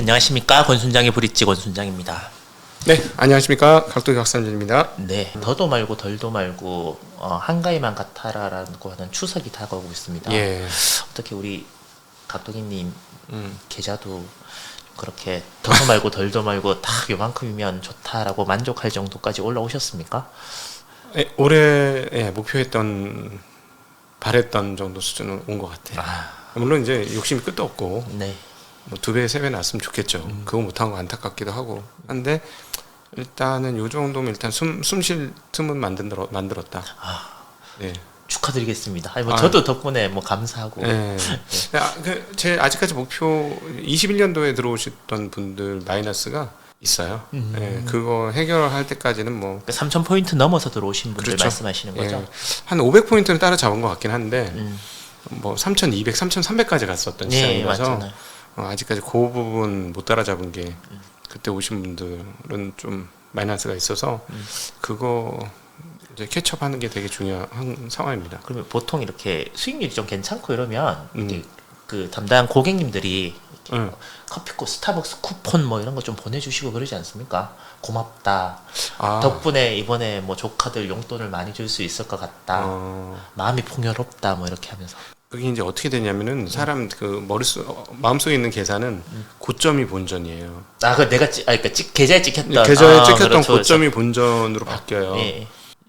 안녕하십니까. 권순장의 브릿지 권순장입니다. 네, 안녕하십니까. 각도기 박상진입니다. 네, 더도 말고 덜도 말고 한가위만 같아라라고 하는 추석이 다가오고 있습니다. 예. 어떻게 우리 각도기님 계좌도 그렇게 더도 말고 덜도 말고 딱 요만큼이면 좋다라고 만족할 정도까지 올라오셨습니까? 올해 목표했던 바랬던 정도 수준은 온 것 같아요. 물론 이제 욕심이 끝도 없고 네. 뭐 2배, 3배 났으면 좋겠죠. 그거 못한 거 안타깝기도 하고 한데 일단은 요 정도면 일단 숨 쉴 틈은 만들었다. 네. 축하드리겠습니다. 아니, 저도 덕분에 감사하고. 네. 제 아직까지 목표 21년도에 들어오셨던 분들 마이너스가 있어요. 네, 그거 해결할 때까지는 3,000포인트 넘어서 들어오신 분들 그렇죠. 말씀하시는 거죠? 예, 한 500포인트는 따라잡은 것 같긴 한데 3,200, 3,300까지 갔었던 네, 시장이라서 맞잖아요. 아직까지 그 부분 못 따라잡은 게 그때 오신 분들은 좀 마이너스가 있어서 그거 이제 캐치업하는 게 되게 중요한 상황입니다. 그러면 보통 이렇게 수익률이 좀 괜찮고 이러면 이렇게 그 담당 고객님들이 이렇게 커피코 스타벅스 쿠폰 이런 거 좀 보내주시고 그러지 않습니까? 고맙다. 덕분에 이번에 조카들 용돈을 많이 줄 수 있을 것 같다. 마음이 풍요롭다. 이렇게 하면서. 그게 이제 어떻게 되냐면은 사람 그 마음속에 있는 계산은 고점이 본전이에요. 그 내가 계좌에 찍혔던 그렇죠, 고점이 본전으로 바뀌어요. 예.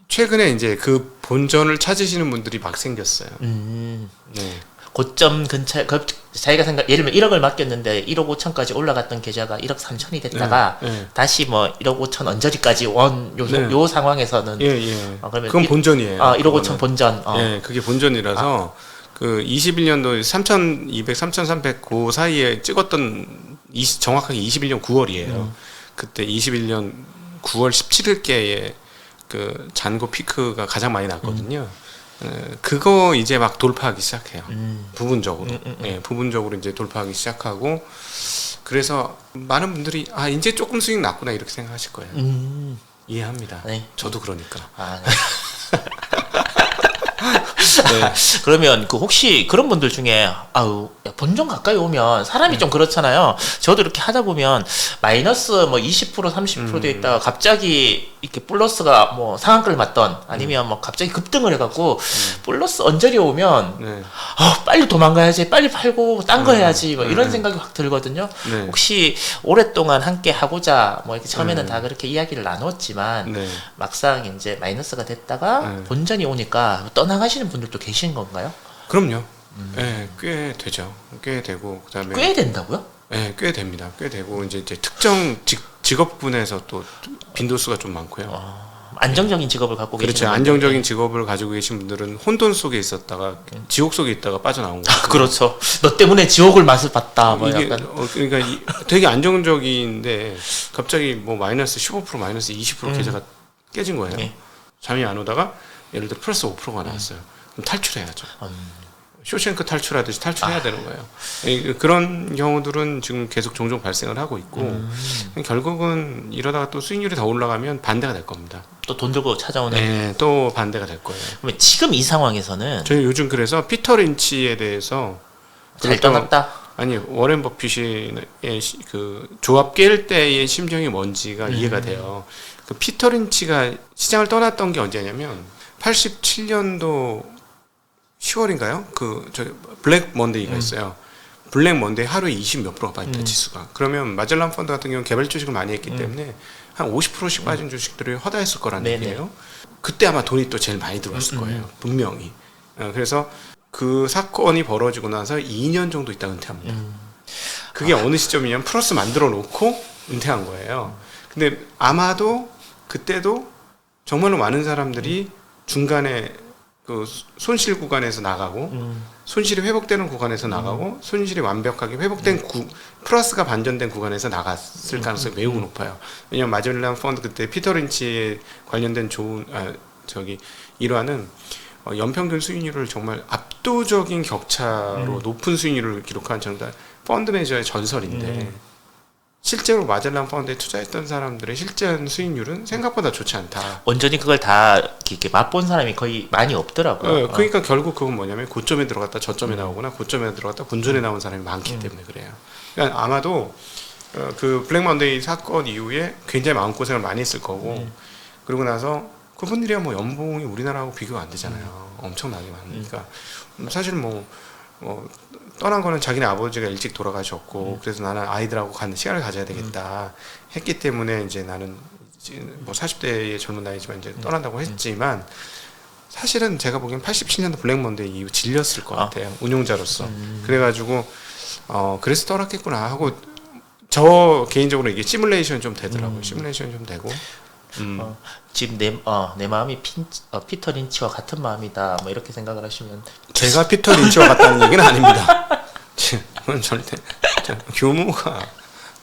최근에 이제 그 본전을 찾으시는 분들이 막 생겼어요. 네. 고점 근처에 자기가 예를 들면 1억을 맡겼는데 1억 5천까지 올라갔던 계좌가 1억 3천이 됐다가 다시 1억 5천 언저리까지 요 상황에서는 그러면 그건 본전이에요. 1억 5천 본전. 그게 본전이라서 그 21년도 3,200, 3,300 그 사이에 찍었던 정확하게 21년 9월이에요. 그때 21년 9월 17일께에 그 잔고 피크가 가장 많이 났거든요. 그거 이제 막 돌파하기 시작해요. 부분적으로. 부분적으로 이제 돌파하기 시작하고 그래서 많은 분들이 이제 조금 수익 났구나 이렇게 생각하실 거예요. 이해합니다. 네. 저도 그러니까. 네. 네. 그러면 혹시 그런 분들 중에 본전 가까이 오면 사람이 좀 그렇잖아요. 저도 이렇게 하다 보면 마이너스 20% 30% 돼 있다가 갑자기 이렇게 플러스가 상한가를 맞던 아니면 갑자기 급등을 해갖고 플러스 언저리 오면 빨리 도망가야지, 빨리 팔고 딴 거 해야지 이런 생각이 확 들거든요. 혹시 오랫동안 함께 하고자 이렇게 처음에는 다 그렇게 이야기를 나눴지만 막상 이제 마이너스가 됐다가 본전이 오니까 떠나가시는 분들도 계신 건가요? 그럼요. 네, 꽤 되죠. 꽤 되고 그다음에 꽤 된다고요? 네, 꽤 됩니다. 꽤 되고 이제 특정 직업군에서 또 빈도수가 좀 많고요. 안정적인 직업을 갖고 계신 그렇죠. 안정적인 직업을 가지고 계신 분들은 혼돈 속에 있었다가 지옥 속에 있다가 빠져나온 거예요. 그렇죠. 너 때문에 지옥을 맛을 봤다. 이게 그러니까 되게 안정적인데 갑자기 마이너스 15% 마이너스 20% 계좌가 깨진 거예요. 잠이 안 오다가 예를 들어 플러스 5%가 나왔어요. 그럼 탈출해야죠. 쇼생크 탈출하듯이 탈출해야 되는 거예요. 그런 경우들은 지금 계속 종종 발생을 하고 있고 결국은 이러다가 또 수익률이 더 올라가면 반대가 될 겁니다. 또 돈 들고 찾아오는. 네, 또 반대가 될 거예요. 그러면 지금 이 상황에서는 저희 요즘 그래서 피터 린치에 대해서 잘 떠났다. 아니 워렌 버핏의 그 조합 깰 때의 심정이 뭔지가 이해가 돼요. 그 피터 린치가 시장을 떠났던 게 언제냐면 87년도 10월인가요? 블랙 먼데이가 있어요. 블랙 먼데이 하루에 20몇 프로가 빠진다 지수가. 그러면 마젤란 펀드 같은 경우는 개별 주식을 많이 했기 때문에 한 50%씩 빠진 주식들이 허다했을 거라는 얘기예요. 그때 아마 돈이 또 제일 많이 들어왔을 거예요. 분명히. 그래서 그 사건이 벌어지고 나서 2년 정도 있다 은퇴합니다. 그게 어느 시점이냐면 플러스 만들어 놓고 은퇴한 거예요. 근데 아마도 그때도 정말로 많은 사람들이 중간에 그 손실 구간에서 나가고 손실이 회복되는 구간에서 나가고 손실이 완벽하게 회복된 플러스가 반전된 구간에서 나갔을 가능성이 매우 높아요. 왜냐하면 마젤란 펀드 그때 피터 린치에 관련된 좋은 일화는 연평균 수익률을 정말 압도적인 격차로 높은 수익률을 기록한 정말 펀드 매니저의 전설인데 실제로 마젤란 펀드에 투자했던 사람들의 실제 수익률은 생각보다 좋지 않다. 온전히 그걸 다 이렇게 맛본 사람이 거의 많이 없더라고요. 그러니까 결국 그건 뭐냐면 고점에 들어갔다 저점에 나오거나 고점에 들어갔다 본전에 나온 사람이 많기 때문에 그래요. 그러니까 아마도 그 블랙 먼데이 사건 이후에 굉장히 마음고생을 많이 했을 거고 그러고 나서 그분들이야 뭐 연봉이 우리나라하고 비교가 안 되잖아요. 엄청나게 많으니까 사실 뭐 떠난 거는 자기네 아버지가 일찍 돌아가셨고 그래서 나는 아이들하고 가는 시간을 가져야 되겠다 했기 때문에 이제 나는 뭐 40대의 젊은 나이지만 이제 떠난다고 했지만 사실은 제가 보기엔 87년도 블랙 먼데이 이후 질렸을 것 같아요. 운용자로서. 그래가지고 그래서 떠났겠구나 하고 저 개인적으로 이게 시뮬레이션이 좀 되더라고요. 시뮬레이션이 좀 되고 지금 내 마음이 피터 린치와 같은 마음이다. 뭐 이렇게 생각을 하시면 제가 피터 린치와 같다는 얘기는 아닙니다. 그건 절대 규모가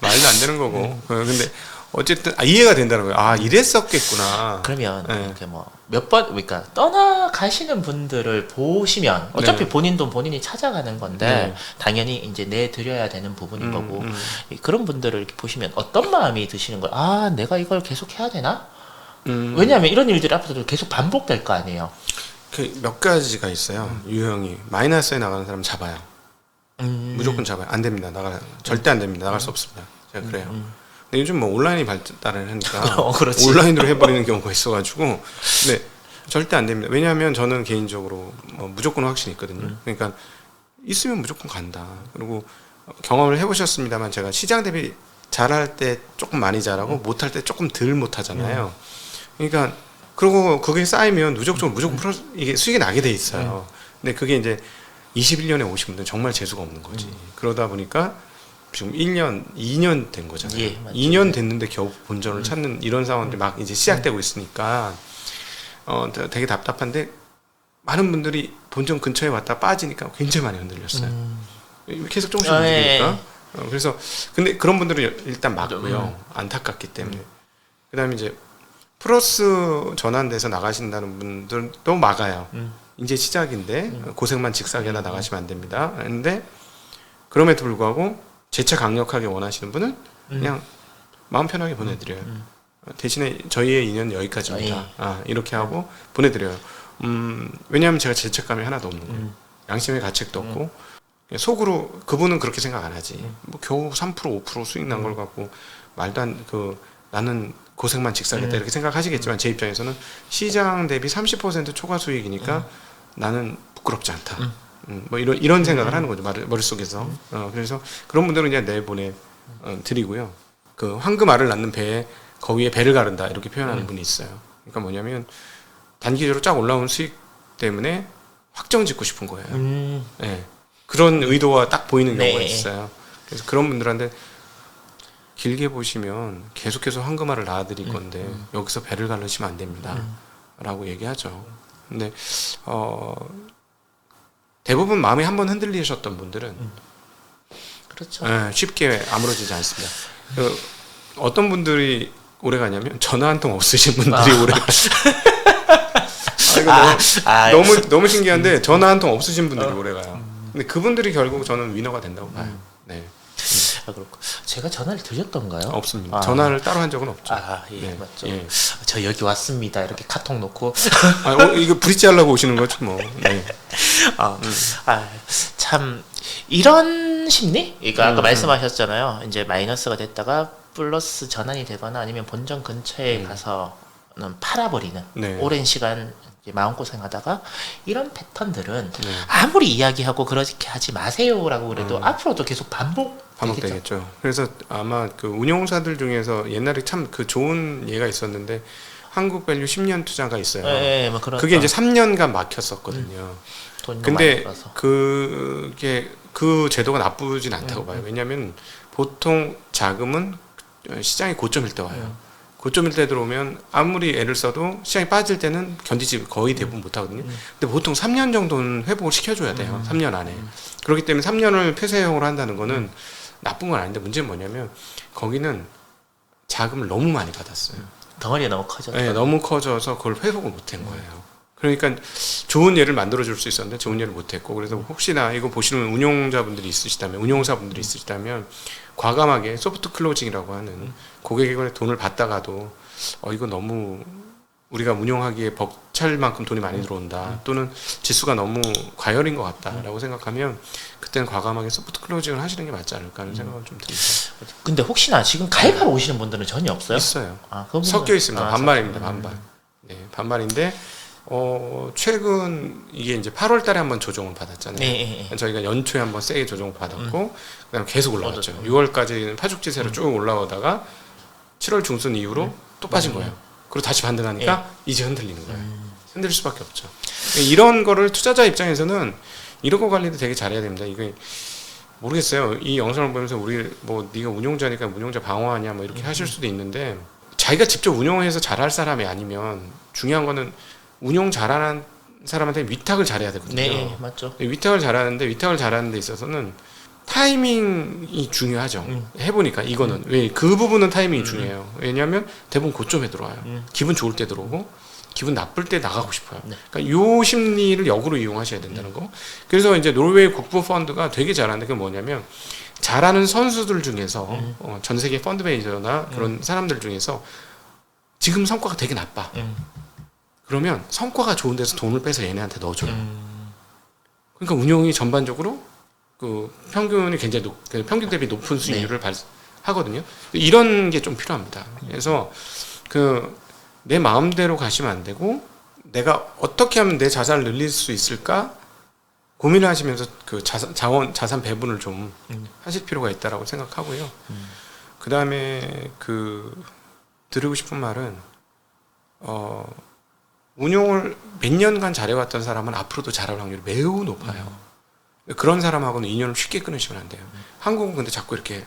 말도 안 되는 거고. 근데 어쨌든 이해가 된다는 거예요. 이랬었겠구나. 그러면 이렇게 뭐 몇 번 그러니까 떠나가시는 분들을 보시면 어차피 네. 본인 돈 본인이 찾아가는 건데 네. 당연히 이제 내드려야 되는 부분인 거고 그런 분들을 이렇게 보시면 어떤 마음이 드시는 거예요? 내가 이걸 계속 해야 되나? 왜냐하면 이런 일들이 앞으로도 계속 반복될 거 아니에요. 그 몇 가지가 있어요. 유형이 마이너스에 나가는 사람 잡아요. 무조건 잡아요. 안 됩니다. 절대 안 됩니다. 나갈 수 없습니다. 제가 그래요. 근데 요즘 뭐 온라인이 발달을 하니까 그렇지. 온라인으로 해버리는 경우가 있어가지고 근데 절대 안 됩니다. 왜냐하면 저는 개인적으로 무조건 확신이 있거든요. 그러니까 있으면 무조건 간다. 그리고 경험을 해보셨습니다만 제가 시장 대비 잘할 때 조금 많이 잘하고 못할 때 조금 덜 못하잖아요. 그러니까 그리고 그게 쌓이면 무조건 이게 수익이 나게 돼 있어요. 근데 그게 이제 21년에 오신 분들은 정말 재수가 없는 거지. 그러다 보니까 지금 1년, 2년 된 거잖아요. 예, 맞죠. 2년 됐는데 겨우 본전을 찾는 이런 상황들이 막 이제 시작되고 있으니까 되게 답답한데 많은 분들이 본전 근처에 왔다 빠지니까 굉장히 많이 흔들렸어요. 계속 조금씩 움직이니까. 그래서 근데 그런 분들은 일단 막고요. 안타깝기 때문에. 그다음에 이제 플러스 전환돼서 나가신다는 분들도 막아요. 이제 시작인데 고생만 직사게나 나가시면 안 됩니다. 근데 그럼에도 불구하고 재차 강력하게 원하시는 분은 그냥 마음 편하게 보내드려요. 대신에 저희의 인연 여기까지입니다. 이렇게 하고 보내드려요. 왜냐하면 제가 죄책감이 하나도 없는 거예요. 양심의 가책도 없고 속으로 그분은 그렇게 생각 안 하지. 뭐 겨우 3% 5% 수익 난 걸 갖고 말도 안 나는 고생만 직사겠다 이렇게 생각하시겠지만 제 입장에서는 시장 대비 30% 초과 수익이니까 나는 부끄럽지 않다. 뭐 이런 생각을 하는 거죠 머릿속에서. 그래서 그런 분들은 그냥 내보내 드리고요. 그 황금알을 낳는 배에 거위에 배를 가른다 이렇게 표현하는 분이 있어요. 그러니까 뭐냐면 단기적으로 쫙 올라온 수익 때문에 확정 짓고 싶은 거예요. 네. 그런 의도가 딱 보이는 경우가 있어요. 그래서 그런 분들한테 길게 보시면 계속해서 황금알을 낳아드릴 건데 여기서 배를 가르시면 안 됩니다. 라고 얘기하죠. 근데 대부분 마음이 한번 흔들리셨던 분들은 그렇죠. 쉽게 아무러지지 않습니다. 어떤 분들이 오래 가냐면 전화 한 통 없으신 분들이 오래 너무 신기한데 전화 한 통 없으신 분들이 오래 가요. 근데 그분들이 결국 저는 위너가 된다고 봐요. 네. 그렇고 제가 전화를 드렸던가요? 없습니다. 전화를 따로 한 적은 없죠. 예, 네. 맞죠. 예. 저 여기 왔습니다. 이렇게 카톡 놓고 이거 브릿지 하려고 오시는 거죠, 뭐. 네. 참 이런 심리? 그러니까 아까 말씀하셨잖아요. 이제 마이너스가 됐다가 플러스 전환이 되거나 아니면 본전 근처에 가서는 팔아버리는 오랜 시간 마음고생하다가 이런 패턴들은 아무리 이야기하고 그렇게 하지 마세요라고 그래도 앞으로도 계속 반복되겠죠. 그래서 아마 그 운용사들 중에서 옛날에 참 그 좋은 예가 있었는데 한국밸류 10년 투자가 있어요. 뭐 그게 이제 3년간 막혔었거든요. 근데 그게 그 제도가 나쁘진 않다고 봐요. 왜냐하면 보통 자금은 시장이 고점일 때 와요. 고점일 때 들어오면 아무리 애를 써도 시장이 빠질 때는 견디지 거의 대부분 못하거든요. 근데 보통 3년 정도는 회복을 시켜줘야 돼요. 3년 안에. 그렇기 때문에 3년을 폐쇄형으로 한다는 거는 나쁜 건 아닌데 문제는 뭐냐면 거기는 자금을 너무 많이 받았어요. 덩어리가 너무 커졌어요. 네, 너무 커져서 그걸 회복을 못한 거예요. 그러니까 좋은 예를 만들어줄 수 있었는데 좋은 예를 못했고 그래서 혹시나 이거 보시는 운용자분들이 있으시다면 운용사분들이 있으시다면 과감하게 소프트 클로징이라고 하는 고객의 돈을 받다가도 이거 너무 우리가 운영하기에 벅찰 만큼 돈이 많이 들어온다. 또는 지수가 너무 과열인 것 같다라고 생각하면 그때는 과감하게 소프트 클로징을 하시는 게 맞지 않을까 하는 생각은 좀 듭니다. 근데 혹시나 지금 가입하러 오시는 분들은 전혀 없어요? 있어요. 그 섞여 있습니다. 아, 반반입니다. 반반. 네, 반반인데 최근 이게 이제 8월 달에 한번 조정을 받았잖아요. 네. 저희가 연초에 한번 세게 조정을 받았고 그다음에 계속 올라갔죠. 6월까지는 파죽지세로 쭉 올라오다가 7월 중순 이후로 또 빠진 거예요. 그리고 다시 반등하니까 이제 흔들리는 거예요. 흔들릴 수밖에 없죠. 이런 거를 투자자 입장에서는 이런 거 관리도 되게 잘해야 됩니다. 이게 모르겠어요. 이 영상을 보면서 우리 뭐 네가 운용자니까 운용자 방어하냐 뭐 이렇게 하실 수도 있는데 자기가 직접 운용해서 잘할 사람이 아니면 중요한 거는 운용 잘하는 사람한테 위탁을 잘해야 되거든요. 네, 맞죠. 위탁을 잘하는 데 있어서는 타이밍이 중요하죠. 해보니까 이거는 왜 그 부분은 타이밍이 중요해요. 왜냐하면 대부분 고점에 들어와요. 기분 좋을 때 들어오고 기분 나쁠 때 나가고 싶어요. 네. 그러니까 요 심리를 역으로 이용하셔야 된다는 거. 그래서 이제 노르웨이 국부 펀드가 되게 잘하는 게 뭐냐면 잘하는 선수들 중에서 전 세계 펀드 매니저나 그런 사람들 중에서 지금 성과가 되게 나빠. 그러면 성과가 좋은 데서 돈을 빼서 얘네한테 넣어줘요. 그러니까 운용이 전반적으로 그 평균이 굉장히 평균 대비 높은 수익률을 하거든요. 이런 게 좀 필요합니다. 그래서 내 마음대로 가시면 안 되고 내가 어떻게 하면 내 자산을 늘릴 수 있을까 고민을 하시면서 그 자산 배분을 좀 하실 필요가 있다라고 생각하고요. 그 다음에 드리고 싶은 말은 운용을 몇 년간 잘해왔던 사람은 앞으로도 잘할 확률이 매우 높아요. 그런 사람하고는 인연을 쉽게 끊으시면 안 돼요. 한국은 근데 자꾸 이렇게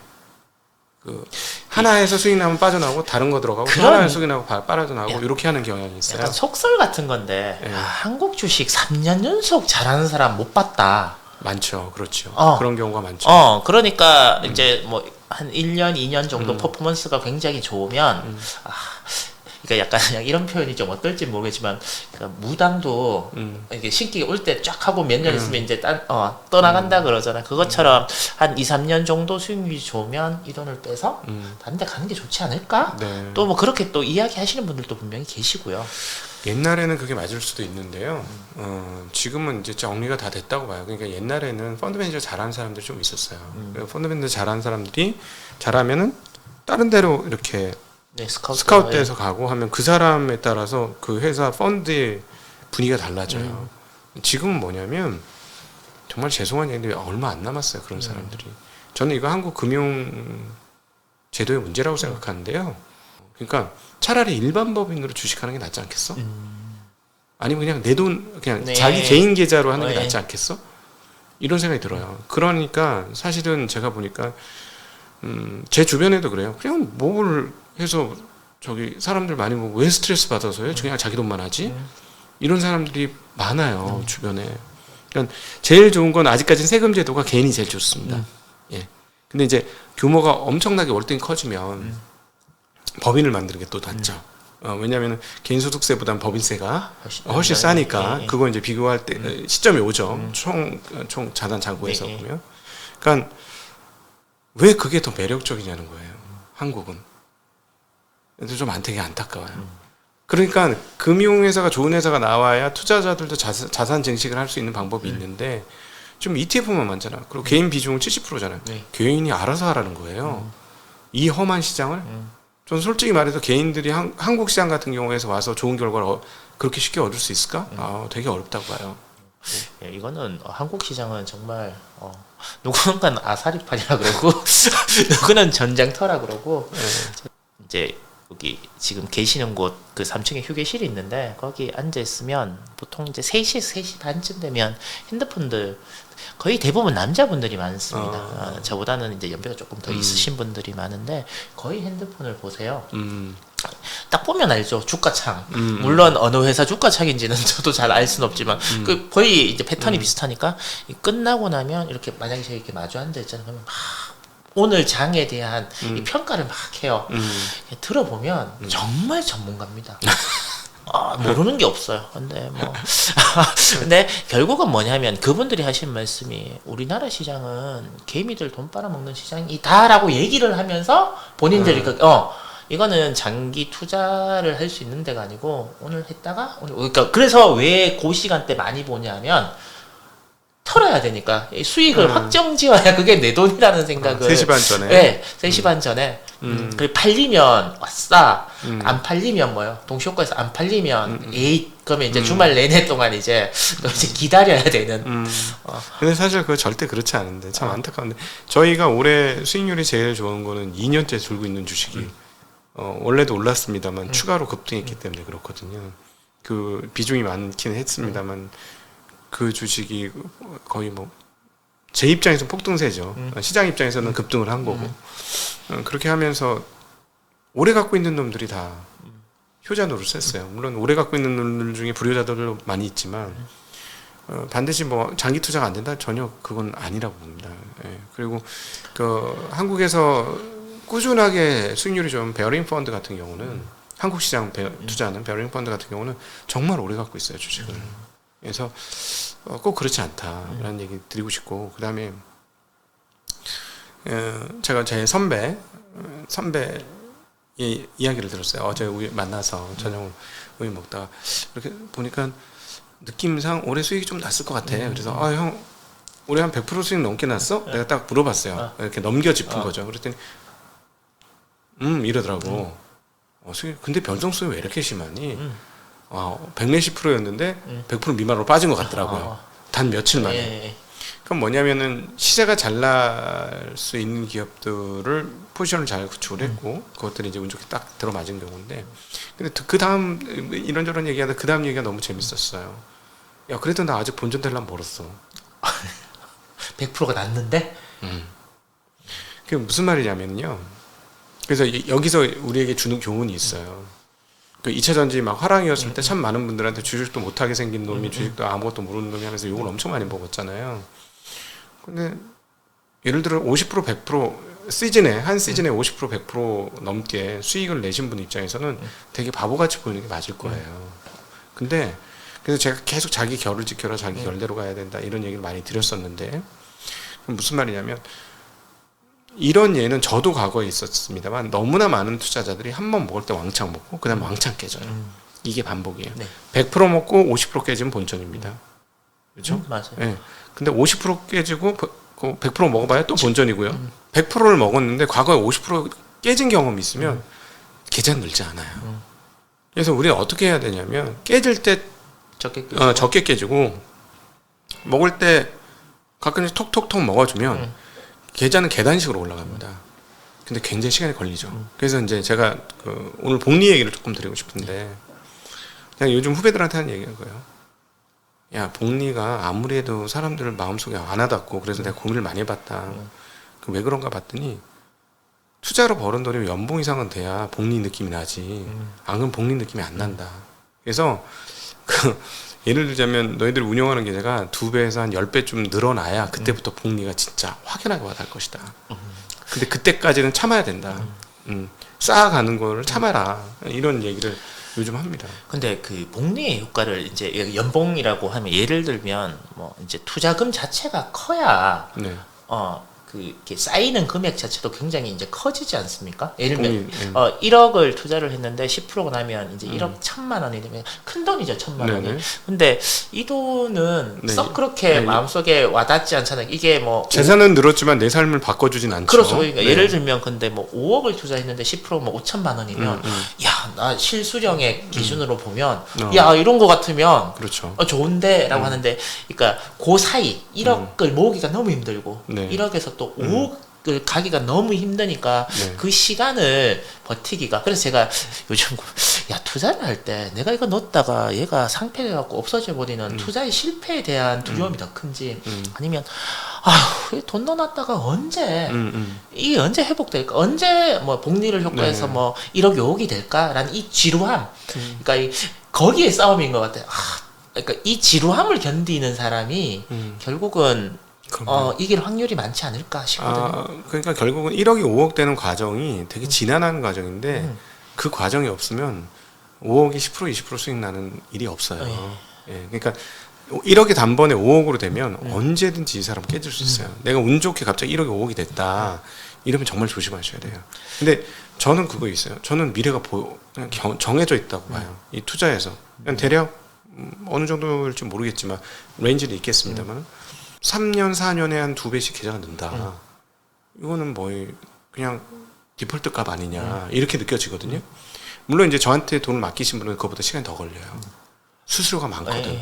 하나에서 수익 나면 빠져나오고 다른 거 들어가고 하나에서 수익 나고 빠져나오고 이렇게 하는 경향이 있어요. 약간 속설 같은 건데 한국 주식 3년 연속 잘하는 사람 못 봤다. 많죠. 그렇죠. 그런 경우가 많죠. 그러니까 이제 뭐 한 1년, 2년 정도 퍼포먼스가 굉장히 좋으면 그러니까 약간 그냥 이런 표현이 좀 어떨지 모르겠지만 그러니까 무당도 이게 신기가 올 때 쫙 하고 몇 년 있으면 이제 떠나간다 그러잖아요. 그것처럼 한 2, 3년 정도 수익률이 좋으면 이 돈을 빼서 다른 데 가는 게 좋지 않을까? 네. 또 뭐 그렇게 또 이야기하시는 분들도 분명히 계시고요. 옛날에는 그게 맞을 수도 있는데요. 지금은 이제 정리가 다 됐다고 봐요. 그러니까 옛날에는 펀드 매니저 잘하는 사람들이 좀 있었어요. 펀드 매니저 잘하는 사람들이 잘하면은 다른 데로 이렇게 네, 스카우트해서 가고 하면 그 사람에 따라서 그 회사 펀드의 분위기가 달라져요. 지금은 뭐냐면 정말 죄송한 얘기인데 얼마 안 남았어요. 그런 사람들이. 저는 이거 한국 금융 제도의 문제라고 생각하는데요. 그러니까 차라리 일반 법인으로 주식하는 게 낫지 않겠어? 아니면 그냥 내 돈 그냥 네. 자기 개인 계좌로 하는 게 네. 낫지 않겠어? 이런 생각이 들어요. 그러니까 사실은 제가 보니까 제 주변에도 그래요. 그냥 뭘 해서 사람들 많이 보고 왜 스트레스 받아서요? 그냥 자기 돈만 하지? 이런 사람들이 많아요. 주변에. 그러니까 제일 좋은 건 아직까지는 세금 제도가 개인이 제일 좋습니다. 예. 근데 이제 규모가 엄청나게 월등히 커지면 법인을 만드는 게 또 낫죠. 왜냐하면 개인소득세보다는 법인세가 훨씬 싸니까 네. 그거 이제 비교할 때 시점이 오죠. 총 자산 잔고에서 네. 보면. 그러니까 왜 그게 더 매력적이냐는 거예요. 한국은. 근데 좀 되게 안타까워요. 그러니까 금융회사가 좋은 회사가 나와야 투자자들도 자산 증식을 할 수 있는 방법이 있는데 좀 ETF만 많잖아. 그리고 개인 비중은 70%잖아요. 네. 개인이 알아서 하라는 거예요. 이 험한 시장을. 전 솔직히 말해서 개인들이 한국 시장 같은 경우에서 와서 좋은 결과를 그렇게 쉽게 얻을 수 있을까? 되게 어렵다고 봐요. 예, 이거는 한국 시장은 정말 누군가는 아사리판이라 그러고 누구는 전장터라 그러고 이제 여기 지금 계시는 곳 그 3층에 휴게실이 있는데 거기 앉아 있으면 보통 이제 3시 반쯤 되면 핸드폰들 거의 대부분 남자분들이 많습니다. 저보다는 이제 연배가 조금 더 있으신 분들이 많은데 거의 핸드폰을 보세요. 딱 보면 알죠. 주가창. 물론 어느 회사 주가창인지는 저도 잘 알 수는 없지만 그 거의 이제 패턴이 비슷하니까 끝나고 나면 이렇게 만약에 제가 이렇게 마주 앉아 있잖아요. 그러면 막 오늘 장에 대한 이 평가를 막 해요. 들어보면 정말 전문가입니다. 모르는 게 없어요. 근데 결국은 뭐냐면 그분들이 하신 말씀이 우리나라 시장은 개미들 돈 빨아먹는 시장이다라고 얘기를 하면서 본인들이 이거는 장기 투자를 할 수 있는 데가 아니고 오늘 했다가 오늘 그러니까 그래서 왜 그 시간대 많이 보냐면 털어야 되니까 이 수익을 확정 지어야 그게 내 돈이라는 생각을 3시 반 전에. 네, 3시 반 전에 그 팔리면 왔싸 안 팔리면 뭐요 동시효과에서 안 팔리면 에이 그러면 이제 주말 내내 동안 이제 기다려야 되는 근데 사실 그거 절대 그렇지 않은데 참 안타까운데 저희가 올해 수익률이 제일 좋은 거는 2년째 들고 있는 주식이 원래도 올랐습니다만 추가로 급등했기 때문에 그렇거든요. 그 비중이 많긴 했습니다만 그 주식이 거의 뭐 제 입장에서는 폭등세죠. 시장 입장에서는 급등을 한 거고 그렇게 하면서 오래 갖고 있는 놈들이 다 효자 노릇했어요. 물론 오래 갖고 있는 놈들 중에 불효자들도 많이 있지만 반드시 뭐 장기 투자가 안 된다 전혀 그건 아니라고 봅니다. 예. 그리고 그 한국에서 꾸준하게 수익률이 좋은 베어링 펀드 같은 경우는 한국 시장 투자하는 베어링 펀드 같은 경우는 정말 오래 갖고 있어요 주식을. 그래서 꼭 그렇지 않다라는 얘기 드리고 싶고 그 다음에 제가 제 선배 이야기를 들었어요. 어제 만나서 저녁 우유 먹다가 이렇게 보니까 느낌상 올해 수익이 좀 났을 것 같아. 그래서 형 올해 한 100% 수익 넘게 났어? 내가 딱 물어봤어요. 이렇게 넘겨 짚은 거죠. 그랬더니 이러더라고. 수익 근데 변동성이 왜 이렇게 심하니? 100몇십 프로였는데 100% 미만으로 빠진 것 같더라고요. 단 며칠 만에. 예. 그럼 뭐냐면은 시세가 잘 날 수 있는 기업들을 포지션을 잘 구축을 했고 그것들이 이제 운 좋게 딱 들어맞은 경우인데 근데 그 다음 이런저런 얘기하다 그 다음 얘기가 너무 재밌었어요. 야 그래도 나 아직 본전 되려면 멀었어. 100%가 났는데? 그게 무슨 말이냐면요. 그래서 여기서 우리에게 주는 교훈이 있어요. 그 2차 전지 막 화랑이었을 때 참 많은 분들한테 주식도 못하게 생긴 놈이 주식도 아무것도 모르는 놈이 하면서 욕을 엄청 많이 먹었잖아요. 근데 예를 들어 50% 100% 한 시즌에 50% 100% 넘게 수익을 내신 분 입장에서는 되게 바보같이 보이는 게 맞을 거예요. 근데 그래서 제가 계속 자기 결을 지켜라 자기 결대로 가야 된다 이런 얘기를 많이 드렸었는데 무슨 말이냐면 이런 예는 저도 과거에 있었습니다만 너무나 많은 투자자들이 한 번 먹을 때 왕창 먹고 그 다음 왕창 깨져요. 이게 반복이에요. 네. 100% 먹고 50% 깨지면 본전입니다. 그렇죠? 맞아요. 네. 근데 50% 깨지고 100% 먹어봐야 또 본전이고요. 100%를 먹었는데 과거에 50% 깨진 경험이 있으면 계좌는 늘지 않아요. 그래서 우리가 어떻게 해야 되냐면 깨질 때 적게 깨지고 먹을 때 가끔씩 톡톡톡 먹어주면 계좌는 계단식으로 올라갑니다. 근데 굉장히 시간이 걸리죠. 그래서 이제 제가 오늘 복리 얘기를 조금 드리고 싶은데 그냥 요즘 후배들한테 하는 얘기인 거예요. 야 복리가 아무리 해도 사람들을 마음속에 안 와닿고 그래서 내가 고민을 많이 해봤다. 왜 그런가 봤더니 투자로 벌은 돈이 연봉 이상은 돼야 복리 느낌이 나지. 안 그러면 복리 느낌이 안 난다. 그래서 예를 들자면 너희들이 운영하는 계좌가 2배에서 한 10배쯤 늘어나야 그때부터 복리가 진짜 확연하게 와닿을 것이다. 근데 그때까지는 참아야 된다. 쌓아가는 거를 참아라. 이런 얘기를 요즘 합니다. 근데 그 복리의 효과를 이제 연봉이라고 하면 예를 들면 뭐 이제 투자금 자체가 커야 네. 그 이렇게 쌓이는 금액 자체도 굉장히 이제 커지지 않습니까? 예를 들면 복리, 1억을 투자를 했는데 10%가 나면 이제 1억 1,000만 원이 되면 큰 돈이죠, 1,000만 원이. 네네. 근데 이 돈은 네. 썩 그렇게 네. 마음속에 와닿지 않잖아요. 이게 뭐 재산은 늘었지만 내 삶을 바꿔주진 않죠. 그렇죠. 그러니까 네. 예를 들면 근데 뭐 5억을 투자했는데 10%뭐 5천만 원이면 야, 나 실수령의 기준으로 보면 야, 이런 거 같으면 그렇죠. 좋은데라고 하는데 그러니까 그 사이 1억을 모으기가 너무 힘들고 네. 1억에서 또 5억을 가기가 너무 힘드니까 네. 그 시간을 버티기가 그래서 제가 요즘 야 투자를 할 때 내가 이거 넣었다가 얘가 상폐해갖고 없어져 버리는 투자의 실패에 대한 두려움이 더 큰지 아니면 아휴 돈 넣어놨다가 언제 이게 언제 회복될까 언제 뭐 복리를 효과해서 네. 뭐 1억 5억이 될까라는 이 지루함 그러니까 거기에 싸움인 것 같아요. 그러니까 이 지루함을 견디는 사람이 결국은 이길 확률이 많지 않을까 싶거든요. 그러니까 결국은 1억이 5억 되는 과정이 되게 지난한 과정인데 그 과정이 없으면 5억이 10% 20% 수익 나는 일이 없어요. 예, 그러니까 1억이 단번에 5억으로 되면 언제든지 이 사람 깨질 수 있어요. 내가 운 좋게 갑자기 1억이 5억이 됐다. 이러면 정말 조심하셔야 돼요. 근데 저는 그거 있어요. 저는 미래가 그냥 정해져 있다고 봐요. 이 투자에서 그냥 대략 어느 정도일지 모르겠지만 레인지는 있겠습니다만 3년 4년에 한 2배씩 계좌가 는다. 이거는 뭐 그냥 디폴트 값 아니냐 이렇게 느껴지거든요. 물론 이제 저한테 돈을 맡기신 분은 그거보다 시간이 더 걸려요. 수수료가 많거든.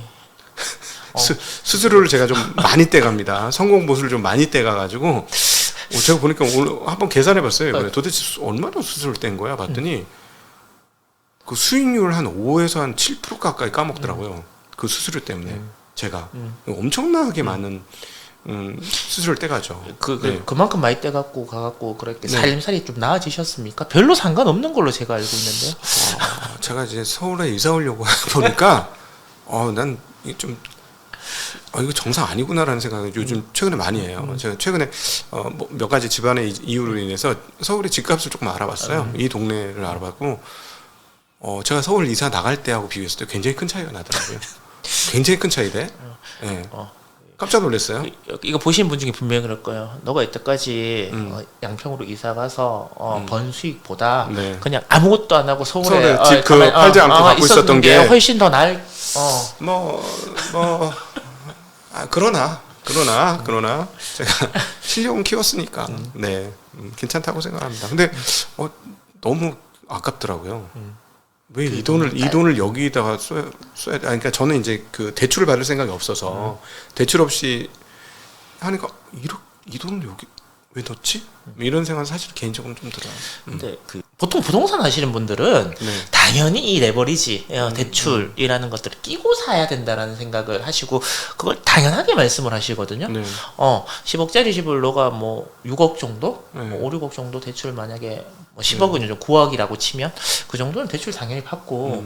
수수료를 제가 좀 많이 떼갑니다. 성공 보수를 좀 많이 떼가가지고 제가 보니까 오늘 한번 계산해봤어요. 이번에 도대체 얼마나 수수료를 뗀 거야? 봤더니 그 수익률 한 5에서 한 7% 가까이 까먹더라고요. 그 수수료 때문에 제가 엄청나게 많은 수수료를 떼가죠. 그만큼 많이 떼갖고 가갖고 그렇게 살림살이 좀 나아지셨습니까? 별로 상관없는 걸로 제가 알고 있는데요. 제가 이제 서울에 이사 오려고 보니까 난 좀 이거 정상 아니구나라는 생각을 요즘 최근에 많이 해요. 제가 최근에 뭐몇 가지 집안의 이유로 인해서 서울의 집값을 조금 알아봤어요. 이 동네를 알아봤고 제가 서울 이사 나갈 때하고 비교했을 때 굉장히 큰 차이가 나더라고요. 굉장히 큰 차이대. 네. 깜짝 놀랐어요. 이거 보신 분 중에 분명히 그럴 거예요. 너가 이때까지 양평으로 이사 가서 번 수익보다 그냥 아무것도 안 하고 서울에 집 팔지 않고 갖고 있었던 게 훨씬 더 그러나 제가 실력은 키웠으니까 괜찮다고 생각합니다. 근데 너무 아깝더라고요. 왜 이 돈을 여기다가 써야 그러니까 저는 이제 그 대출을 받을 생각이 없어서 대출 없이 하니까 이 돈을 여기 왜 넣지? 이런 생각 사실 개인적으로 좀 들어요. 근데 보통 부동산 하시는 분들은 당연히 이 레버리지 대출이라는 것들을 끼고 사야 된다라는 생각을 하시고 그걸 당연하게 말씀을 하시거든요. 10억짜리 집을 너가 뭐 6억 정도, 뭐 5, 6억 정도 대출 만약에 뭐 10억은 요즘 9억이라고 치면 그 정도는 대출 당연히 받고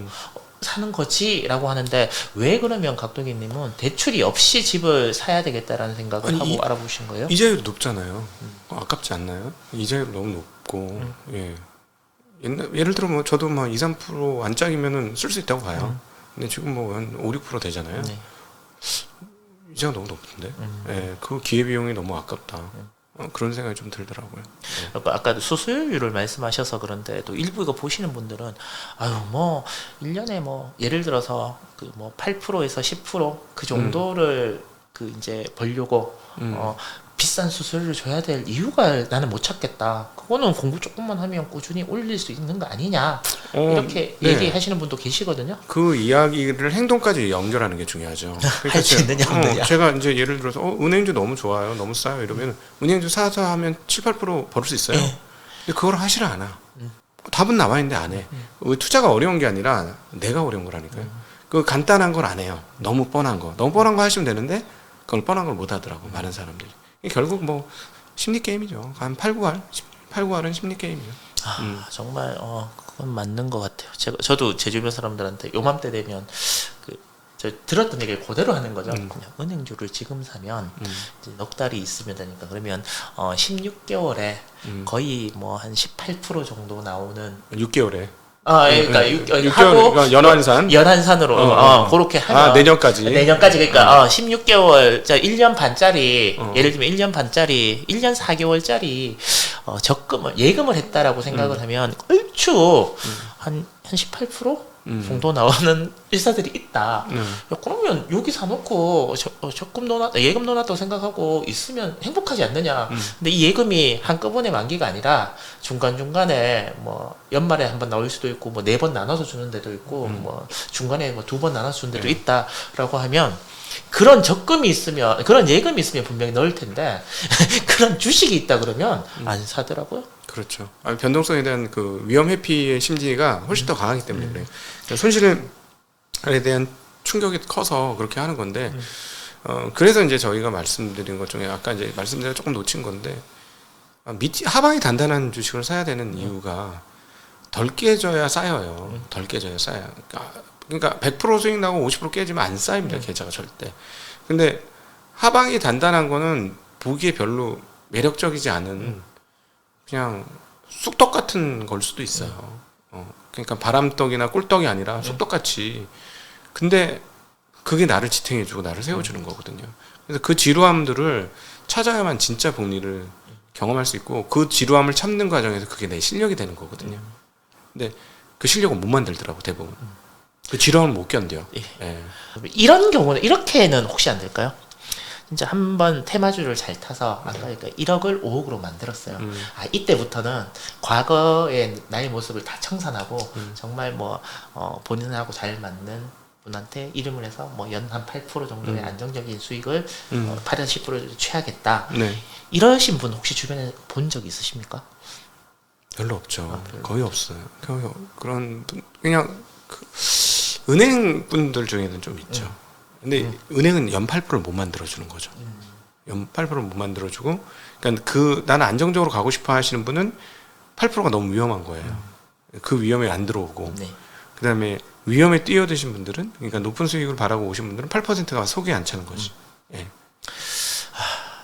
사는 거지라고 하는데 왜 그러면 각도기님은 대출이 없이 집을 사야 되겠다라는 생각을 하고 알아보신 거예요? 이자율 높잖아요. 아깝지 않나요? 이자율 너무 높고 예를 들어 뭐 저도 막 2, 3% 안짝이면은 쓸 수 있다고 봐요. 근데 지금 뭐 한 5, 6% 되잖아요. 이자가 너무 높은데 그 기회비용이 너무 아깝다. 그런 생각이 좀 들더라고요. 아까 수수료율을 말씀하셔서 그런데 또 일부 이거 보시는 분들은 뭐 1년에 뭐 예를 들어서 그 뭐 8%에서 10% 정도를 이제 벌려고 비싼 수수료를 줘야 될 이유가 나는 못 찾겠다. 그거는 공부 조금만 하면 꾸준히 올릴 수 있는 거 아니냐. 이렇게 얘기하시는 분도 계시거든요. 그 이야기를 행동까지 연결하는 게 중요하죠. 할 수 있느냐 없느냐. 제가 이제 예를 들어서 은행주 너무 좋아요. 너무 싸요. 이러면 은행주 사서 하면 7, 8% 벌을 수 있어요. 근데 그걸 하질 않아. 답은 나와 있는데 안 해. 투자가 어려운 게 아니라 내가 어려운 거라니까요. 그 간단한 걸 안 해요. 너무 뻔한 거 하시면 되는데 그걸 뻔한 걸 못 하더라고 많은 사람들이. 결국 뭐 심리 게임이죠. 한 8, 9할은 심리 게임이에요. 정말 그건 맞는 것 같아요. 저도 제 주변 사람들한테 요맘때 되면 저 들었던 얘기를 그대로 하는 거죠. 그냥 은행주를 지금 사면 이제 넉 달이 있으면 되니까 그러면 16개월에 거의 뭐 한 18% 정도 나오는 6개월에. 그러니까 6개월 하고 그러니까 연한산으로 그렇게 하면 내년까지 그러니까 16개월 1년 반짜리 예를 들면 1년 반짜리 1년 4개월짜리 예금을 했다라고 생각을 하면 얼추 한 18% 정도 나오는 일사들이 있다. 야, 그러면 여기 사놓고 예금 넣어놨다고 생각하고 있으면 행복하지 않느냐. 근데 이 예금이 한꺼번에 만기가 아니라 중간중간에 뭐 연말에 한 번 나올 수도 있고 뭐 4번 나눠서 주는 데도 있고 뭐 중간에 뭐 2번 나눠서 주는 데도 있다라고 하면 그런 예금이 있으면 분명히 넣을 텐데 그런 주식이 있다 그러면 안 사더라고요. 그렇죠. 변동성에 대한 그 위험 회피의 심리가 훨씬 더 강하기 때문에 그래요. 손실에 대한 충격이 커서 그렇게 하는 건데 그래서 이제 저희가 말씀드린 것 중에 아까 이제 말씀드려 조금 놓친 건데 하방이 단단한 주식을 사야 되는 이유가 덜 깨져야 쌓여요. 덜 깨져야 쌓여요. 그러니까 100% 수익 나고 50% 깨지면 안 쌓입니다. 계좌가 절대. 근데 하방이 단단한 거는 보기에 별로 매력적이지 않은 그냥 쑥떡 같은 걸 수도 있어요. 그러니까 바람떡이나 꿀떡이 아니라 쑥떡같이. 근데 그게 나를 지탱해주고 나를 세워주는 거거든요. 그래서 그 지루함들을 찾아야만 진짜 복리를 경험할 수 있고 그 지루함을 참는 과정에서 그게 내 실력이 되는 거거든요. 근데 그 실력은 못 만들더라고 대부분. 그 지루함을 못 견뎌요. 예. 예. 이런 경우는 이렇게는 혹시 안 될까요? 진짜 한번 테마주를 잘 타서 아까 그러니까 1억을 5억으로 만들었어요. 아 이때부터는 과거의 나의 모습을 다 청산하고 정말 뭐 본인하고 잘 맞는 분한테 이름을 해서 뭐 연 한 8% 정도의 안정적인 수익을 8에서 10% 취하겠다. 네. 이러신 분 혹시 주변에 본 적 있으십니까? 별로 없죠. 별로 거의 없어요. 그런 분, 그냥 그 은행 분들 중에는 좀 있죠. 근데 은행은 연 8%를 못 만들어주는 거죠. 연 8%를 못 만들어주고, 그러니까 나는 안정적으로 가고 싶어 하시는 분은 8%가 너무 위험한 거예요. 그 위험에 안 들어오고, 네. 그 다음에 위험에 뛰어드신 분들은, 그러니까 높은 수익을 바라고 오신 분들은 8%가 속에 안 차는 거지. 예.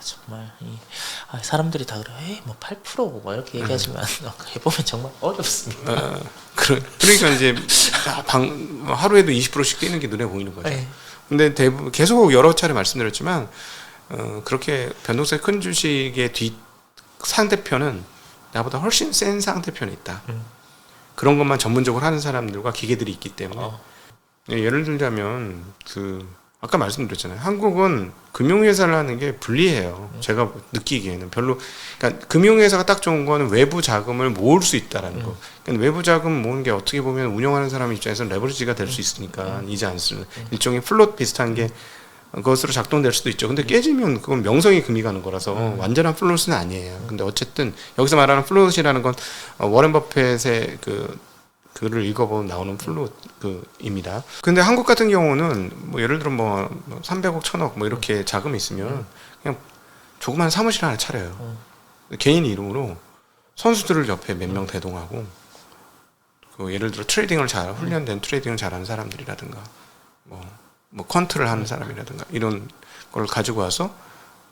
정말 사람들이 다 그래. 에이, 뭐 8%고 뭐 이렇게 얘기하지만 해보면 정말 어렵습니다. 그러니까 이제 하루에도 20%씩 뛰는 게 눈에 보이는 거죠. 네. 근데 대부분 계속 여러 차례 말씀드렸지만 그렇게 변동성이 큰 주식의 상대편은 나보다 훨씬 센 상대편이 있다. 그런 것만 전문적으로 하는 사람들과 기계들이 있기 때문에 예를 들자면 아까 말씀드렸잖아요. 한국은 금융회사를 하는 게 불리해요. 제가 느끼기에는 별로. 그러니까 금융회사가 딱 좋은 거는 외부 자금을 모을 수 있다라는 거. 그러니까 외부 자금 모으는 게 어떻게 보면 운영하는 사람 입장에서는 레버리지가 될 수 있으니까 이자 안 쓰는 일종의 플롯 비슷한 게 그것으로 작동될 수도 있죠. 근데 깨지면 그건 명성이 금이 가는 거라서 완전한 플롯은 아니에요. 근데 어쨌든 여기서 말하는 플롯이라는 건 워렌 버핏의 글을 읽어보면 나오는 플롯입니다. 근데 한국 같은 경우는 뭐 예를 들어 뭐 300억, 1000억 뭐 이렇게 자금이 있으면 그냥 조그만 사무실 하나 차려요. 개인 이름으로 선수들을 옆에 몇 명 대동하고 예를 들어 훈련된 트레이딩을 잘하는 사람들이라든가 뭐 컨트를 하는 사람이라든가 이런 걸 가지고 와서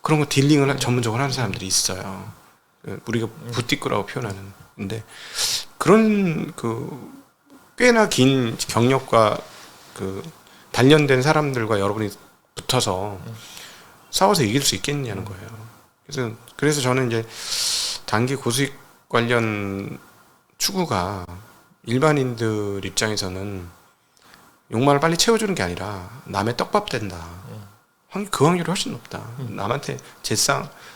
그런 거 딜링을 전문적으로 하는 사람들이 있어요. 우리가 부티크라고 표현하는. 근데 그런 꽤나 긴 경력과 단련된 사람들과 여러분이 붙어서 싸워서 이길 수 있겠냐는 거예요. 그래서 저는 이제 단기 고수익 관련 추구가 일반인들 입장에서는 욕망을 빨리 채워주는 게 아니라 남의 떡밥 된다. 그 확률이 훨씬 높다. 남한테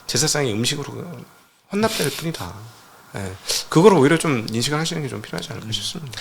제사상의 음식으로 혼납될 뿐이다. 예. 그걸 오히려 좀 인식을 하시는 게 좀 필요하지 않을까 싶습니다.